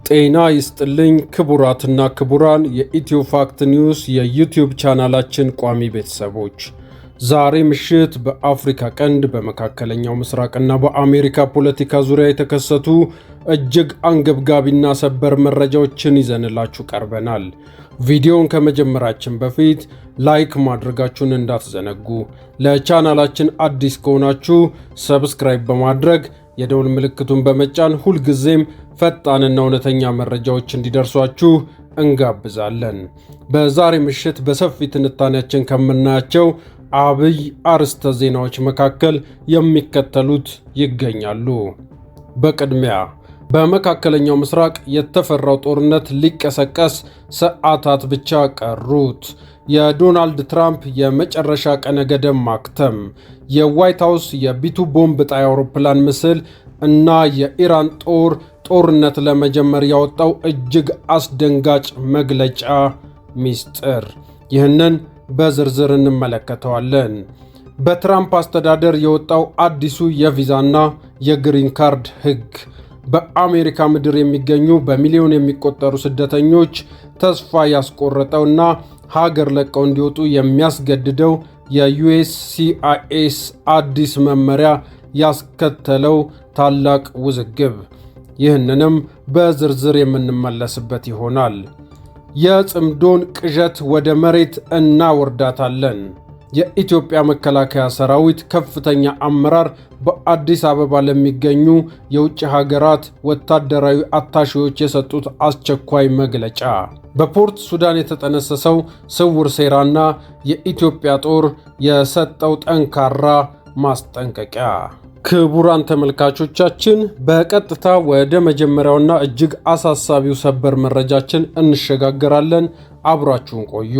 ጤና ይስጥልኝ ክቡራትና ክቡራን የኢትዮ ፋክት ኒውስ የዩቲዩብ ቻናላችን ቋሚ ቤተሰቦች፣ ዛሬ ምሽት በአፍሪካ ቀንድ በመካከለኛው ምስራቅና በአሜሪካ ፖለቲካ ዙሪያ የተከሰቱ እጅግ አንገብጋቢና ሰበር መረጃዎችን ይዘንላችሁ ቀርበናል። ቪዲዮውን ከመጀመራችን በፊት ላይክ ማድረጋችሁን እንዳትዘነጉ፣ ለቻናላችን አዲስ ከሆናችሁ ሰብስክራይብ በማድረግ የደውል ምልክቱን በመጫን ሁልጊዜም ፈጣንና እውነተኛ መረጃዎች እንዲደርሷችሁ እንጋብዛለን። በዛሬ ምሽት በሰፊ ትንታኔያችን ከምናያቸው አብይ አርዕስተ ዜናዎች መካከል የሚከተሉት ይገኛሉ። በቅድሚያ በመካከለኛው ምስራቅ የተፈራው ጦርነት ሊቀሰቀስ ሰዓታት ብቻ ቀሩት። የዶናልድ ትራምፕ የመጨረሻ ቀነ ገደብ ማክተም፣ የዋይት ሃውስ የቢቱ ቦምብ ጣይ አውሮፕላን ምስል እና የኢራን ጦርነት ለመጀመር ያወጣው እጅግ አስደንጋጭ መግለጫ ሚስጥር። ይህንን በዝርዝር እንመለከተዋለን። በትራምፕ አስተዳደር የወጣው አዲሱ የቪዛና የግሪን ካርድ ሕግ በአሜሪካ ምድር የሚገኙ በሚሊዮን የሚቆጠሩ ስደተኞች ተስፋ ያስቆረጠውና ሀገር ለቀው እንዲወጡ የሚያስገድደው የዩኤስሲአይኤስ አዲስ መመሪያ ያስከተለው ታላቅ ውዝግብ። ይህንንም በዝርዝር የምንመለስበት ይሆናል። የጽምዶን ቅዠት ወደ መሬት እናወርዳታለን። የኢትዮጵያ መከላከያ ሰራዊት ከፍተኛ አመራር በአዲስ አበባ ለሚገኙ የውጭ ሀገራት ወታደራዊ አታሺዎች የሰጡት አስቸኳይ መግለጫ፣ በፖርት ሱዳን የተጠነሰሰው ስውር ሴራና የኢትዮጵያ ጦር የሰጠው ጠንካራ ማስጠንቀቂያ። ክቡራን ተመልካቾቻችን በቀጥታ ወደ መጀመሪያውና እጅግ አሳሳቢው ሰበር መረጃችን እንሸጋገራለን። አብራችሁን ቆዩ።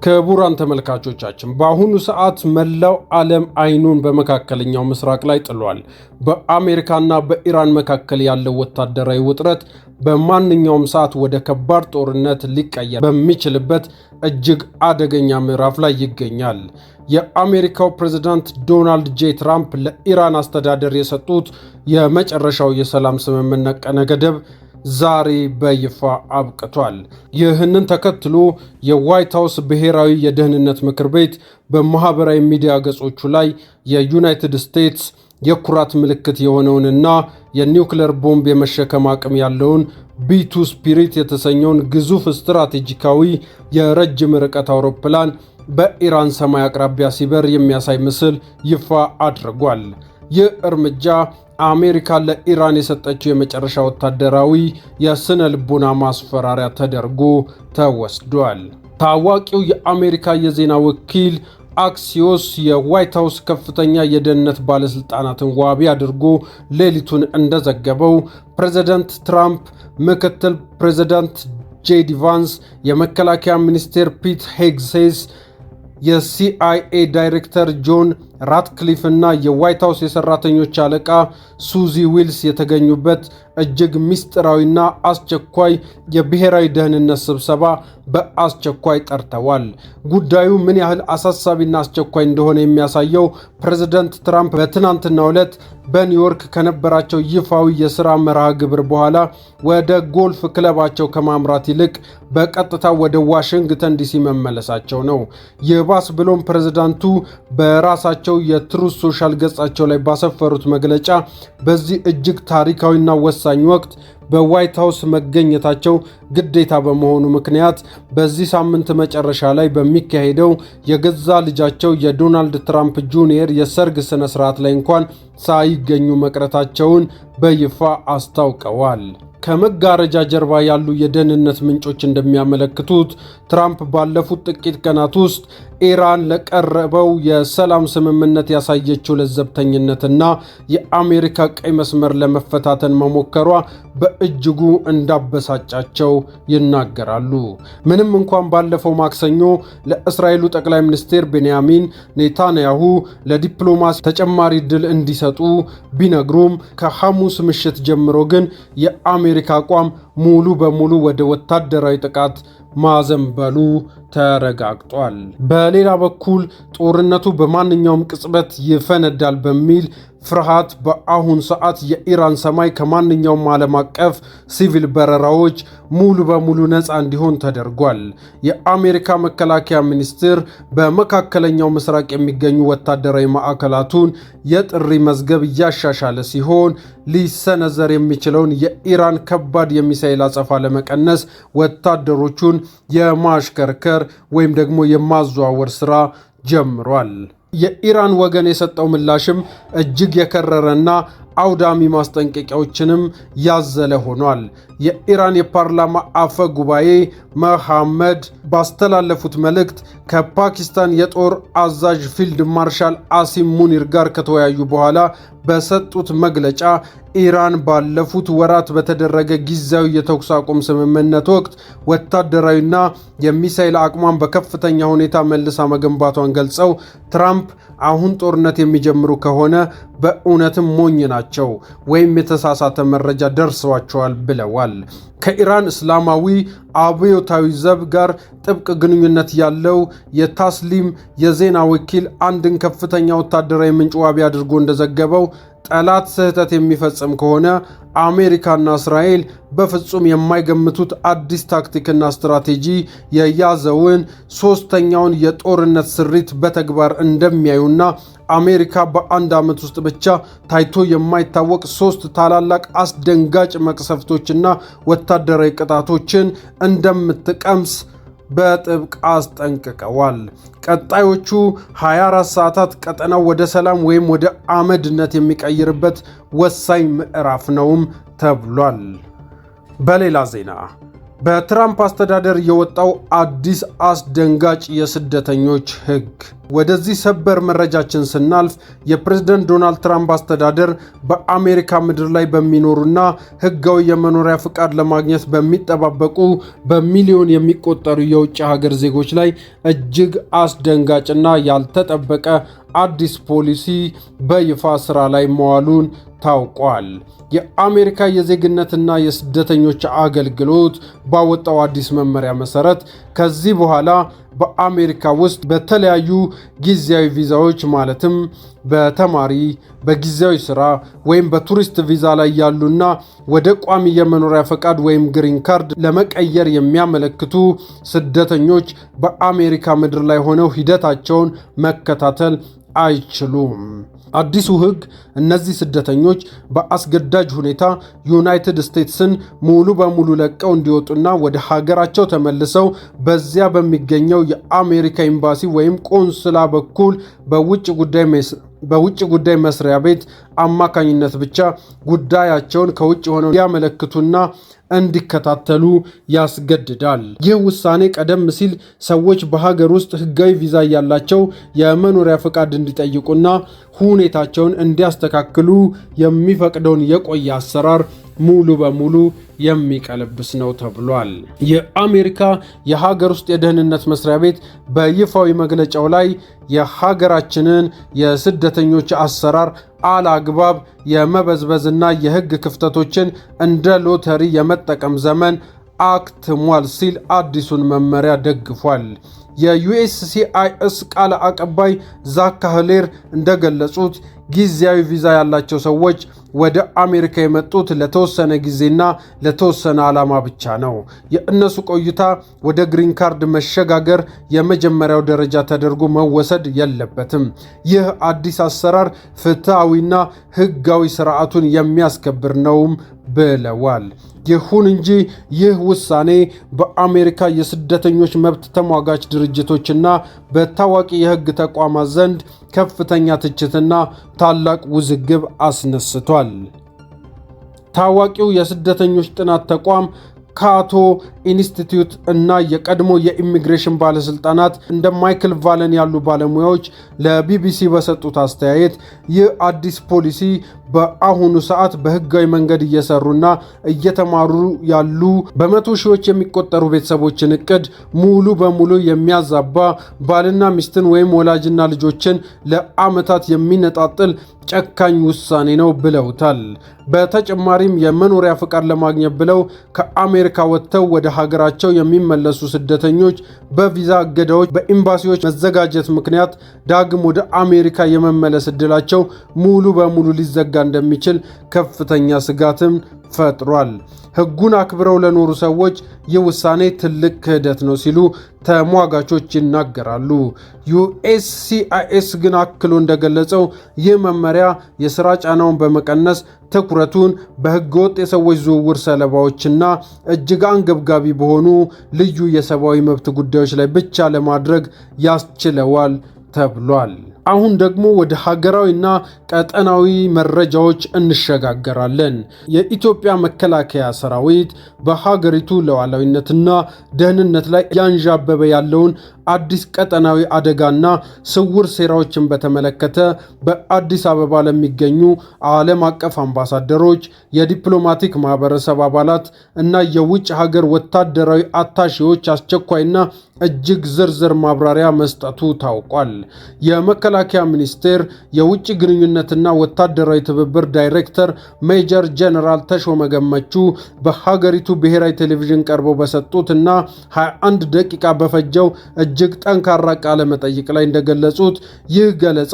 ክቡራን ተመልካቾቻችን በአሁኑ ሰዓት መላው ዓለም አይኑን በመካከለኛው ምስራቅ ላይ ጥሏል። በአሜሪካና በኢራን መካከል ያለው ወታደራዊ ውጥረት በማንኛውም ሰዓት ወደ ከባድ ጦርነት ሊቀየር በሚችልበት እጅግ አደገኛ ምዕራፍ ላይ ይገኛል። የአሜሪካው ፕሬዝዳንት ዶናልድ ጄ ትራምፕ ለኢራን አስተዳደር የሰጡት የመጨረሻው የሰላም ስምምነት ቀነ ገደብ ዛሬ በይፋ አብቅቷል። ይህንን ተከትሎ የዋይት ሃውስ ብሔራዊ የደህንነት ምክር ቤት በማህበራዊ ሚዲያ ገጾቹ ላይ የዩናይትድ ስቴትስ የኩራት ምልክት የሆነውንና የኒውክሌር ቦምብ የመሸከም አቅም ያለውን ቢቱ ስፒሪት የተሰኘውን ግዙፍ ስትራቴጂካዊ የረጅም ርቀት አውሮፕላን በኢራን ሰማይ አቅራቢያ ሲበር የሚያሳይ ምስል ይፋ አድርጓል። ይህ እርምጃ አሜሪካ ለኢራን የሰጠችው የመጨረሻ ወታደራዊ የስነ ልቦና ማስፈራሪያ ተደርጎ ተወስዷል። ታዋቂው የአሜሪካ የዜና ወኪል አክሲዮስ የዋይት ሃውስ ከፍተኛ የደህንነት ባለስልጣናትን ዋቢ አድርጎ ሌሊቱን እንደዘገበው ፕሬዝዳንት ትራምፕ፣ ምክትል ፕሬዝዳንት ጄዲ ቫንስ፣ የመከላከያ ሚኒስቴር ፒት ሄግሴስ፣ የሲአይኤ ዳይሬክተር ጆን ራትክሊፍ እና የዋይት ሃውስ የሰራተኞች አለቃ ሱዚ ዊልስ የተገኙበት እጅግ ምስጢራዊና አስቸኳይ የብሔራዊ ደህንነት ስብሰባ በአስቸኳይ ጠርተዋል። ጉዳዩ ምን ያህል አሳሳቢና አስቸኳይ እንደሆነ የሚያሳየው ፕሬዝዳንት ትራምፕ በትናንትናው ዕለት በኒውዮርክ ከነበራቸው ይፋዊ የሥራ መርሃ ግብር በኋላ ወደ ጎልፍ ክለባቸው ከማምራት ይልቅ በቀጥታ ወደ ዋሽንግተን ዲሲ መመለሳቸው ነው። ይባስ ብሎም ፕሬዝዳንቱ በራሳቸው የትሩዝ ሶሻል ገጻቸው ላይ ባሰፈሩት መግለጫ በዚህ እጅግ ታሪካዊና ወሳኝ ወቅት በዋይት ሃውስ መገኘታቸው ግዴታ በመሆኑ ምክንያት በዚህ ሳምንት መጨረሻ ላይ በሚካሄደው የገዛ ልጃቸው የዶናልድ ትራምፕ ጁኒየር የሰርግ ስነ ስርዓት ላይ እንኳን ሳይገኙ መቅረታቸውን በይፋ አስታውቀዋል። ከመጋረጃ ጀርባ ያሉ የደህንነት ምንጮች እንደሚያመለክቱት ትራምፕ ባለፉት ጥቂት ቀናት ውስጥ ኢራን ለቀረበው የሰላም ስምምነት ያሳየችው ለዘብተኝነትና የአሜሪካ ቀይ መስመር ለመፈታተን መሞከሯ በእጅጉ እንዳበሳጫቸው ይናገራሉ። ምንም እንኳን ባለፈው ማክሰኞ ለእስራኤሉ ጠቅላይ ሚኒስትር ቤንያሚን ኔታንያሁ ለዲፕሎማሲ ተጨማሪ ድል እንዲሰጡ ቢነግሩም ከሐሙስ ምሽት ጀምሮ ግን የአሜሪካ አቋም ሙሉ በሙሉ ወደ ወታደራዊ ጥቃት ማዘንበሉ ተረጋግጧል። በሌላ በኩል ጦርነቱ በማንኛውም ቅጽበት ይፈነዳል በሚል ፍርሃት በአሁን ሰዓት የኢራን ሰማይ ከማንኛውም ዓለም አቀፍ ሲቪል በረራዎች ሙሉ በሙሉ ነፃ እንዲሆን ተደርጓል። የአሜሪካ መከላከያ ሚኒስቴር በመካከለኛው ምስራቅ የሚገኙ ወታደራዊ ማዕከላቱን የጥሪ መዝገብ እያሻሻለ ሲሆን ሊሰነዘር የሚችለውን የኢራን ከባድ የሚሳኤል አጸፋ ለመቀነስ ወታደሮቹን የማሽከርከር ወይም ደግሞ የማዘዋወር ሥራ ጀምሯል። የኢራን ወገን የሰጠው ምላሽም እጅግ የከረረና አውዳሚ ማስጠንቀቂያዎችንም ያዘለ ሆኗል። የኢራን የፓርላማ አፈ ጉባኤ መሐመድ ባስተላለፉት መልእክት ከፓኪስታን የጦር አዛዥ ፊልድ ማርሻል አሲም ሙኒር ጋር ከተወያዩ በኋላ በሰጡት መግለጫ ኢራን ባለፉት ወራት በተደረገ ጊዜያዊ የተኩስ አቁም ስምምነት ወቅት ወታደራዊና የሚሳኤል አቅሟን በከፍተኛ ሁኔታ መልሳ መገንባቷን ገልጸው ትራምፕ አሁን ጦርነት የሚጀምሩ ከሆነ በእውነትም ሞኝ ናቸው ወይም የተሳሳተ መረጃ ደርሰዋቸዋል ብለዋል። ከኢራን እስላማዊ አብዮታዊ ዘብ ጋር ጥብቅ ግንኙነት ያለው የታስሊም የዜና ወኪል አንድን ከፍተኛ ወታደራዊ ምንጭ ዋቢ አድርጎ እንደዘገበው ጠላት ስህተት የሚፈጽም ከሆነ አሜሪካና እስራኤል በፍጹም የማይገምቱት አዲስ ታክቲክና ስትራቴጂ የያዘውን ሶስተኛውን የጦርነት ስሪት በተግባር እንደሚያዩና አሜሪካ በአንድ ዓመት ውስጥ ብቻ ታይቶ የማይታወቅ 3 ታላላቅ አስደንጋጭ መቅሰፍቶችና ወታደራዊ ቅጣቶችን እንደምትቀምስ በጥብቅ አስጠንቅቀዋል። ቀጣዮቹ 24 ሰዓታት ቀጠናው ወደ ሰላም ወይም ወደ አመድነት የሚቀይርበት ወሳኝ ምዕራፍ ነውም ተብሏል። በሌላ ዜና በትራምፕ አስተዳደር የወጣው አዲስ አስደንጋጭ የስደተኞች ሕግ። ወደዚህ ሰበር መረጃችን ስናልፍ የፕሬዝዳንት ዶናልድ ትራምፕ አስተዳደር በአሜሪካ ምድር ላይ በሚኖሩና ሕጋዊ የመኖሪያ ፍቃድ ለማግኘት በሚጠባበቁ በሚሊዮን የሚቆጠሩ የውጭ ሀገር ዜጎች ላይ እጅግ አስደንጋጭና ያልተጠበቀ አዲስ ፖሊሲ በይፋ ስራ ላይ መዋሉን ታውቋል። የአሜሪካ የዜግነትና የስደተኞች አገልግሎት ባወጣው አዲስ መመሪያ መሰረት ከዚህ በኋላ በአሜሪካ ውስጥ በተለያዩ ጊዜያዊ ቪዛዎች ማለትም በተማሪ፣ በጊዜያዊ ስራ ወይም በቱሪስት ቪዛ ላይ ያሉና ወደ ቋሚ የመኖሪያ ፈቃድ ወይም ግሪን ካርድ ለመቀየር የሚያመለክቱ ስደተኞች በአሜሪካ ምድር ላይ ሆነው ሂደታቸውን መከታተል አይችሉም። አዲሱ ሕግ እነዚህ ስደተኞች በአስገዳጅ ሁኔታ ዩናይትድ ስቴትስን ሙሉ በሙሉ ለቀው እንዲወጡና ወደ ሀገራቸው ተመልሰው በዚያ በሚገኘው የአሜሪካ ኤምባሲ ወይም ቆንስላ በኩል በውጭ ጉዳይ መስሪያ ቤት አማካኝነት ብቻ ጉዳያቸውን ከውጭ ሆነው ሊያመለክቱና እንዲከታተሉ ያስገድዳል። ይህ ውሳኔ ቀደም ሲል ሰዎች በሀገር ውስጥ ሕጋዊ ቪዛ ያላቸው የመኖሪያ ፈቃድ እንዲጠይቁና ሁኔታቸውን እንዲያስተካክሉ የሚፈቅደውን የቆየ አሰራር ሙሉ በሙሉ የሚቀለብስ ነው ተብሏል። የአሜሪካ የሀገር ውስጥ የደህንነት መስሪያ ቤት በይፋዊ መግለጫው ላይ የሀገራችንን የስደተኞች አሰራር አላግባብ የመበዝበዝና የሕግ ክፍተቶችን እንደ ሎተሪ የመጠቀም ዘመን አክትሟል ሲል አዲሱን መመሪያ ደግፏል። የዩኤስሲአይኤስ ቃል አቀባይ ዛክ ሃሌር እንደገለጹት ጊዜያዊ ቪዛ ያላቸው ሰዎች ወደ አሜሪካ የመጡት ለተወሰነ ጊዜና ለተወሰነ ዓላማ ብቻ ነው። የእነሱ ቆይታ ወደ ግሪን ካርድ መሸጋገር የመጀመሪያው ደረጃ ተደርጎ መወሰድ የለበትም። ይህ አዲስ አሰራር ፍትሐዊና ሕጋዊ ስርዓቱን የሚያስከብር ነውም ብለዋል። ይሁን እንጂ ይህ ውሳኔ በአሜሪካ የስደተኞች መብት ተሟጋች ድርጅቶችና በታዋቂ የሕግ ተቋማት ዘንድ ከፍተኛ ትችትና ታላቅ ውዝግብ አስነስቷል። ታዋቂው የስደተኞች ጥናት ተቋም ካቶ ኢንስቲትዩት እና የቀድሞ የኢሚግሬሽን ባለስልጣናት እንደ ማይክል ቫለን ያሉ ባለሙያዎች ለቢቢሲ በሰጡት አስተያየት ይህ አዲስ ፖሊሲ በአሁኑ ሰዓት በህጋዊ መንገድ እየሰሩና እየተማሩ ያሉ በመቶ ሺዎች የሚቆጠሩ ቤተሰቦችን እቅድ ሙሉ በሙሉ የሚያዛባ ባልና ሚስትን ወይም ወላጅና ልጆችን ለዓመታት የሚነጣጥል ጨካኝ ውሳኔ ነው ብለውታል። በተጨማሪም የመኖሪያ ፍቃድ ለማግኘት ብለው ከአሜሪካ ወጥተው ወደ ሀገራቸው የሚመለሱ ስደተኞች በቪዛ እገዳዎች በኤምባሲዎች መዘጋጀት ምክንያት ዳግም ወደ አሜሪካ የመመለስ ዕድላቸው ሙሉ በሙሉ ሊዘጋ እንደሚችል ከፍተኛ ስጋትም ፈጥሯል። ሕጉን አክብረው ለኖሩ ሰዎች ይህ ውሳኔ ትልቅ ክህደት ነው ሲሉ ተሟጋቾች ይናገራሉ። ዩኤስሲአይኤስ ግን አክሎ እንደገለጸው ይህ መመሪያ የሥራ ጫናውን በመቀነስ ትኩረቱን በሕገወጥ የሰዎች ዝውውር ሰለባዎችና እጅግ አንገብጋቢ በሆኑ ልዩ የሰብአዊ መብት ጉዳዮች ላይ ብቻ ለማድረግ ያስችለዋል ተብሏል። አሁን ደግሞ ወደ ሀገራዊና ቀጠናዊ መረጃዎች እንሸጋገራለን። የኢትዮጵያ መከላከያ ሰራዊት በሀገሪቱ ሉዓላዊነትና ደህንነት ላይ ያንዣበበ ያለውን አዲስ ቀጠናዊ አደጋና ስውር ሴራዎችን በተመለከተ በአዲስ አበባ ለሚገኙ ዓለም አቀፍ አምባሳደሮች፣ የዲፕሎማቲክ ማህበረሰብ አባላት እና የውጭ ሀገር ወታደራዊ አታሺዎች አስቸኳይና እጅግ ዝርዝር ማብራሪያ መስጠቱ ታውቋል። የመከላከያ ሚኒስቴር የውጭ ግንኙነትና ወታደራዊ ትብብር ዳይሬክተር ሜጀር ጀነራል ተሾመ ገመቹ በሀገሪቱ ብሔራዊ ቴሌቪዥን ቀርበው በሰጡትና 21 ደቂቃ በፈጀው እጅግ ጠንካራ ቃለ መጠይቅ ላይ እንደገለጹት ይህ ገለጻ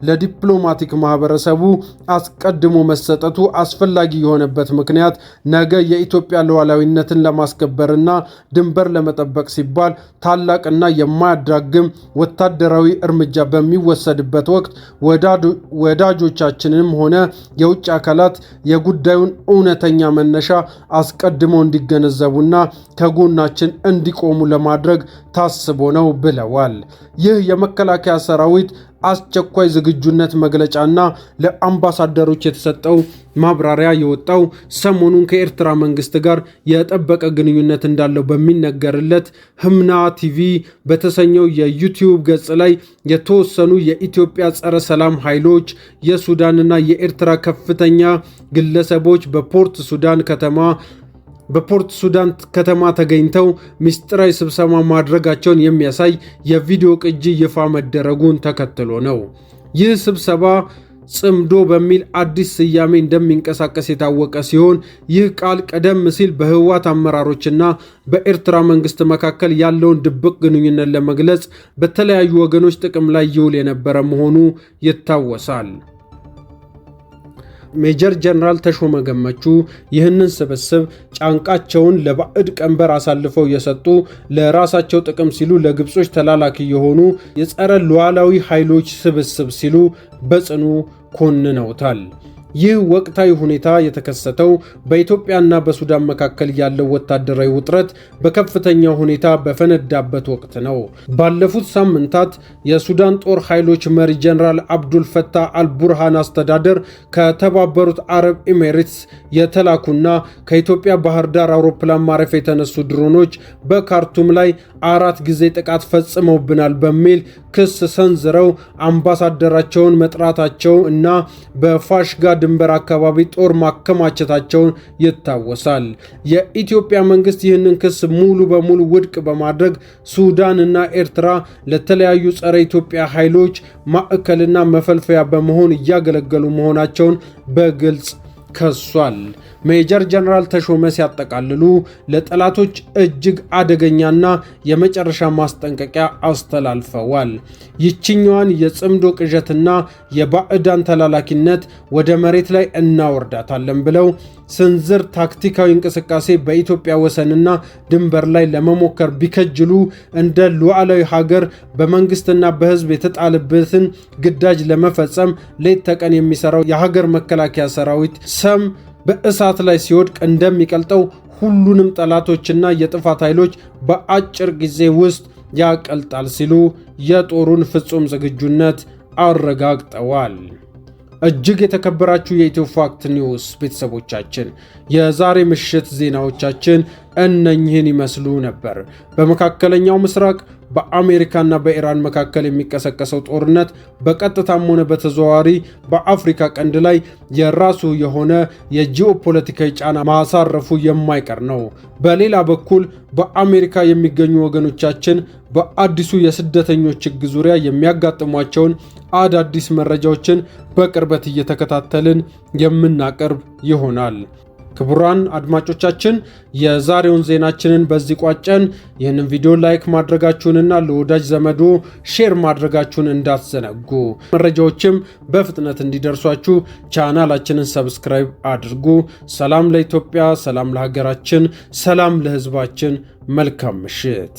ለዲፕሎማቲክ ማህበረሰቡ አስቀድሞ መሰጠቱ አስፈላጊ የሆነበት ምክንያት ነገ የኢትዮጵያ ሉዓላዊነትን ለማስከበርና ድንበር ለመጠበቅ ሲባል ታላቅና የማያዳግም ወታደራዊ እርምጃ በሚወሰድበት ወቅት ወዳጆቻችንም ሆነ የውጭ አካላት የጉዳዩን እውነተኛ መነሻ አስቀድመው እንዲገነዘቡና ከጎናችን እንዲቆሙ ለማድረግ ታስቦ ነው ብለዋል። ይህ የመከላከያ ሰራዊት አስቸኳይ ዝግጁነት መግለጫና ለአምባሳደሮች የተሰጠው ማብራሪያ የወጣው ሰሞኑን ከኤርትራ መንግስት ጋር የጠበቀ ግንኙነት እንዳለው በሚነገርለት ህምና ቲቪ በተሰኘው የዩቲዩብ ገጽ ላይ የተወሰኑ የኢትዮጵያ ጸረ ሰላም ኃይሎች የሱዳንና የኤርትራ ከፍተኛ ግለሰቦች በፖርት ሱዳን ከተማ ተገኝተው ምስጢራዊ ስብሰባ ማድረጋቸውን የሚያሳይ የቪዲዮ ቅጂ ይፋ መደረጉን ተከትሎ ነው። ይህ ስብሰባ ጽምዶ በሚል አዲስ ስያሜ እንደሚንቀሳቀስ የታወቀ ሲሆን ይህ ቃል ቀደም ሲል በህወሓት አመራሮችና በኤርትራ መንግስት መካከል ያለውን ድብቅ ግንኙነት ለመግለጽ በተለያዩ ወገኖች ጥቅም ላይ ይውል የነበረ መሆኑ ይታወሳል። ሜጀር ጀነራል ተሾመ ገመቹ ይህንን ስብስብ ጫንቃቸውን ለባዕድ ቀንበር አሳልፈው የሰጡ ለራሳቸው ጥቅም ሲሉ ለግብጾች ተላላኪ የሆኑ የጸረ ሉዓላዊ ኃይሎች ስብስብ ሲሉ በጽኑ ኮንነውታል። ይህ ወቅታዊ ሁኔታ የተከሰተው በኢትዮጵያና በሱዳን መካከል ያለው ወታደራዊ ውጥረት በከፍተኛ ሁኔታ በፈነዳበት ወቅት ነው። ባለፉት ሳምንታት የሱዳን ጦር ኃይሎች መሪ ጀነራል አብዱል ፈታህ አልቡርሃን አስተዳደር ከተባበሩት አረብ ኤሚሬትስ የተላኩና ከኢትዮጵያ ባህር ዳር አውሮፕላን ማረፊያ የተነሱ ድሮኖች በካርቱም ላይ 4 ጊዜ ጥቃት ፈጽመውብናል በሚል ክስ ሰንዝረው አምባሳደራቸውን መጥራታቸው እና በፋሽጋ ድንበር አካባቢ ጦር ማከማቸታቸውን ይታወሳል። የኢትዮጵያ መንግስት ይህንን ክስ ሙሉ በሙሉ ውድቅ በማድረግ ሱዳን እና ኤርትራ ለተለያዩ ጸረ ኢትዮጵያ ኃይሎች ማዕከልና መፈልፈያ በመሆን እያገለገሉ መሆናቸውን በግልጽ ከሷል። ሜጀር ጀነራል ተሾመ ሲያጠቃልሉ ለጠላቶች እጅግ አደገኛና የመጨረሻ ማስጠንቀቂያ አስተላልፈዋል። ይችኛዋን የጽምዶ ቅዠትና የባዕዳን ተላላኪነት ወደ መሬት ላይ እናወርዳታለን ብለው ስንዝር ታክቲካዊ እንቅስቃሴ በኢትዮጵያ ወሰንና ድንበር ላይ ለመሞከር ቢከጅሉ እንደ ሉዓላዊ ሀገር በመንግስትና በሕዝብ የተጣለበትን ግዳጅ ለመፈጸም ሌት ተቀን የሚሰራው የሀገር መከላከያ ሰራዊት ሰም በእሳት ላይ ሲወድቅ እንደሚቀልጠው ሁሉንም ጠላቶችና የጥፋት ኃይሎች በአጭር ጊዜ ውስጥ ያቀልጣል ሲሉ የጦሩን ፍጹም ዝግጁነት አረጋግጠዋል። እጅግ የተከበራችሁ የኢትዮ ፋክት ኒውስ ቤተሰቦቻችን የዛሬ ምሽት ዜናዎቻችን እነኚህን ይመስሉ ነበር። በመካከለኛው ምስራቅ በአሜሪካና በኢራን መካከል የሚቀሰቀሰው ጦርነት በቀጥታም ሆነ በተዘዋዋሪ በአፍሪካ ቀንድ ላይ የራሱ የሆነ የጂኦፖለቲካዊ ጫና ማሳረፉ የማይቀር ነው። በሌላ በኩል በአሜሪካ የሚገኙ ወገኖቻችን በአዲሱ የስደተኞች ሕግ ዙሪያ የሚያጋጥሟቸውን አዳዲስ መረጃዎችን በቅርበት እየተከታተልን የምናቀርብ ይሆናል። ክቡራን አድማጮቻችን የዛሬውን ዜናችንን በዚህ ቋጨን። ይህንን ቪዲዮ ላይክ ማድረጋችሁንና ለወዳጅ ዘመዶ ሼር ማድረጋችሁን እንዳትዘነጉ። መረጃዎችም በፍጥነት እንዲደርሷችሁ ቻናላችንን ሰብስክራይብ አድርጉ። ሰላም ለኢትዮጵያ፣ ሰላም ለሀገራችን፣ ሰላም ለሕዝባችን። መልካም ምሽት።